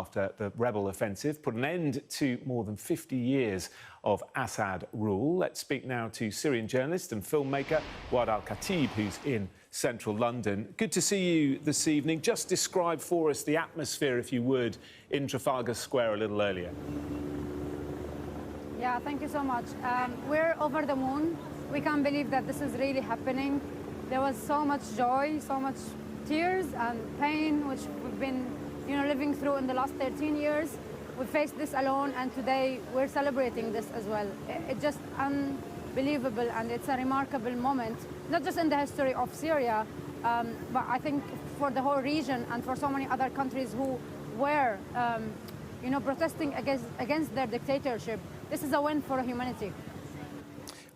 after the rebel offensive put an end to more than 50 years of Assad rule. Let's speak now to Syrian journalist and filmmaker Wad Al-Khatib, who's in central London. Good to see you this evening. Just describe for us the atmosphere, if you would, in Trafalgar Square a little earlier. Yeah, thank you so much. We're over the moon. We can't believe that this is really happening. There was so much joy, so much tears and pain, which we've been, living through in the last 13 years. We faced this alone, and today we're celebrating this as well. It's just unbelievable, and it's a remarkable moment, not just in the history of Syria, but I think for the whole region and for so many other countries who were, protesting against their dictatorship. This is a win for humanity.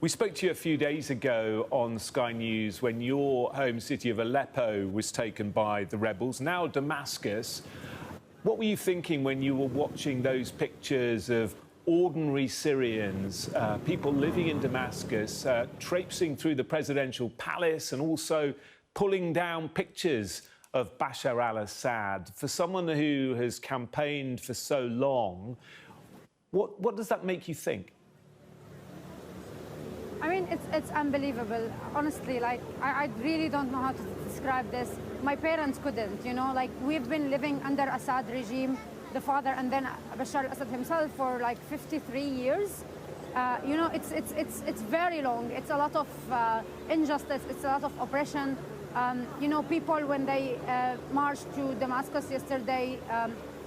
We spoke to you a few days ago on Sky News when your home city of Aleppo was taken by the rebels, now Damascus. What were you thinking when you were watching those pictures of ordinary Syrians, people living in Damascus, traipsing through the presidential palace and also pulling down pictures of Bashar al-Assad? For someone who has campaigned for so long, what does that make you think? I mean, it's unbelievable. Honestly, I really don't know how to describe this. My parents couldn't, we've been living under Assad regime, the father, and then Bashar al-Assad himself for 53 years. It's very long. It's a lot of injustice. It's a lot of oppression. People, when they marched to Damascus yesterday,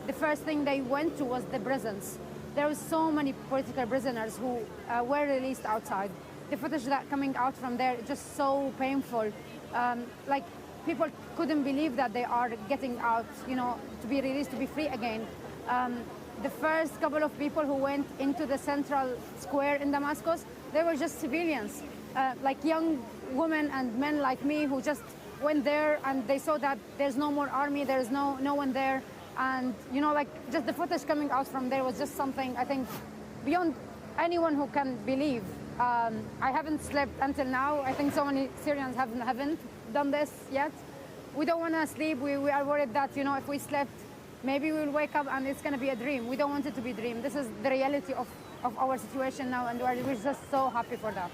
the first thing they went to was the prisons. There were so many political prisoners who were released outside. The footage that coming out from there is just so painful. People couldn't believe that they are getting out, to be released, to be free again. The first couple of people who went into the central square in Damascus, they were just civilians, like young women and men like me who just went there and they saw that there's no more army, there's no one there. And, just the footage coming out from there was just something, I think, beyond anyone who can believe. I haven't slept until now. I think so many Syrians haven't done this yet. We don't want to sleep. We are worried that, if we slept, maybe we'll wake up and it's going to be a dream. We don't want it to be a dream. This is the reality of our situation now, and we're just so happy for that.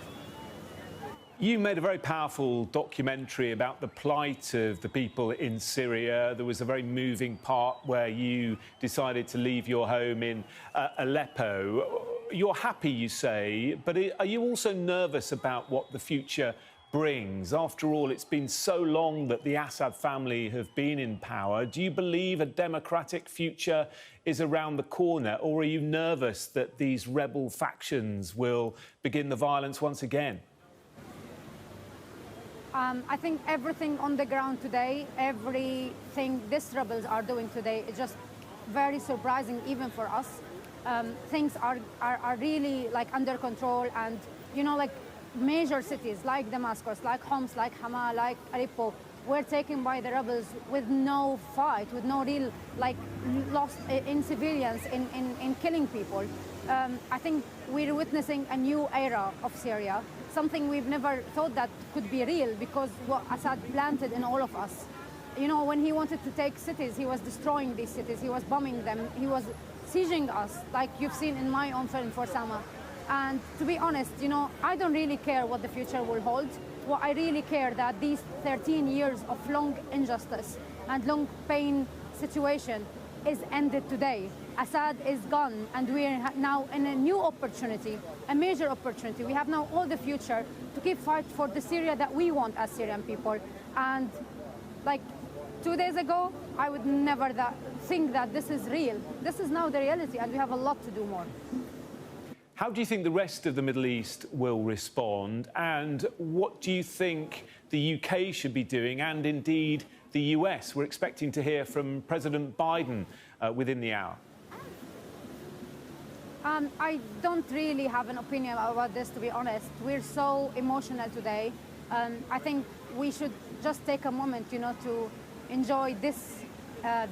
You made a very powerful documentary about the plight of the people in Syria. There was a very moving part where you decided to leave your home in Aleppo. You're happy, you say, but are you also nervous about what the future brings? After all, it's been so long that the Assad family have been in power. Do you believe a democratic future is around the corner, or are you nervous that these rebel factions will begin the violence once again? I think everything on the ground today, everything these rebels are doing today is just very surprising, even for us. Things are really under control, and major cities like Damascus, like Homs, like Hama, like Aleppo were taken by the rebels with no fight, with no real loss in civilians, in killing people. I think we're witnessing a new era of Syria, something we've never thought that could be real, because what Assad planted in all of us. When he wanted to take cities, he was destroying these cities, he was bombing them, he was sieging us, like you've seen in my own film, For Sama. And to be honest, I don't really care what the future will hold. What I really care that these 13 years of long injustice and long pain situation is ended today. Assad is gone, and we're now in a new opportunity, a major opportunity. We have now all the future to keep fight for the Syria that we want as Syrian people. And 2 days ago, I would never think that this is real. This is now the reality, and we have a lot to do more. How do you think the rest of the Middle East will respond, and what do you think the UK should be doing, and indeed the US? We're expecting to hear from President Biden within the hour. I don't really have an opinion about this, to be honest. We're so emotional today. I think we should just take a moment, to enjoy this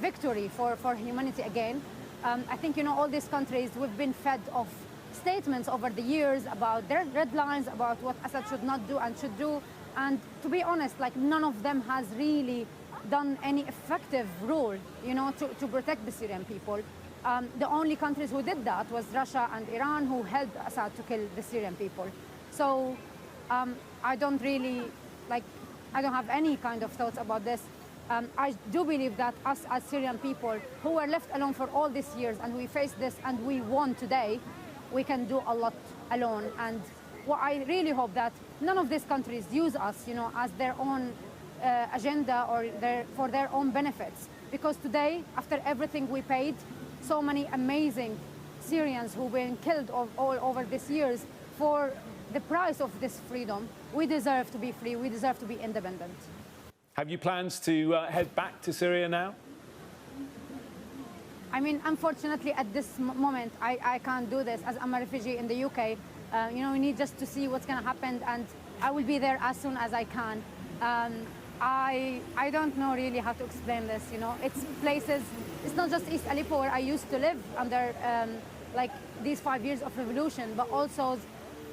victory for humanity again. I think, all these countries, we've been fed of statements over the years about their red lines, about what Assad should not do and should do. And to be honest, none of them has really done any effective role, you know, to protect the Syrian people. The only countries who did that was Russia and Iran, who helped Assad to kill the Syrian people. So I don't really, like, I don't have any kind of thoughts about this. I do believe that us as Syrian people who were left alone for all these years and we faced this and we won today, we can do a lot alone. And what I really hope that none of these countries use us, you know, as their own agenda or for their own benefits. Because today, after everything we paid, so many amazing Syrians who've been killed all over these years for the price of this freedom, we deserve to be free, we deserve to be independent. Have you plans to head back to Syria now? I mean, unfortunately, at this moment, I can't do this as I'm a refugee in the UK. You know, we need just to see what's going to happen, and I will be there as soon as I can. I don't know really how to explain this, you know. It's places, it's not just East Aleppo where I used to live under like these 5 years of revolution, but also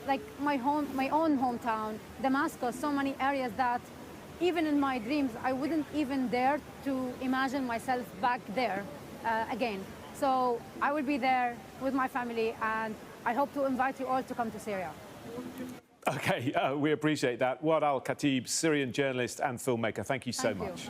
like my own hometown, Damascus, so many areas that even in my dreams, I wouldn't even dare to imagine myself back there again. So I will be there with my family, and I hope to invite you all to come to Syria. OK, we appreciate that. Wad al-Khatib, Syrian journalist and filmmaker, thank you so much.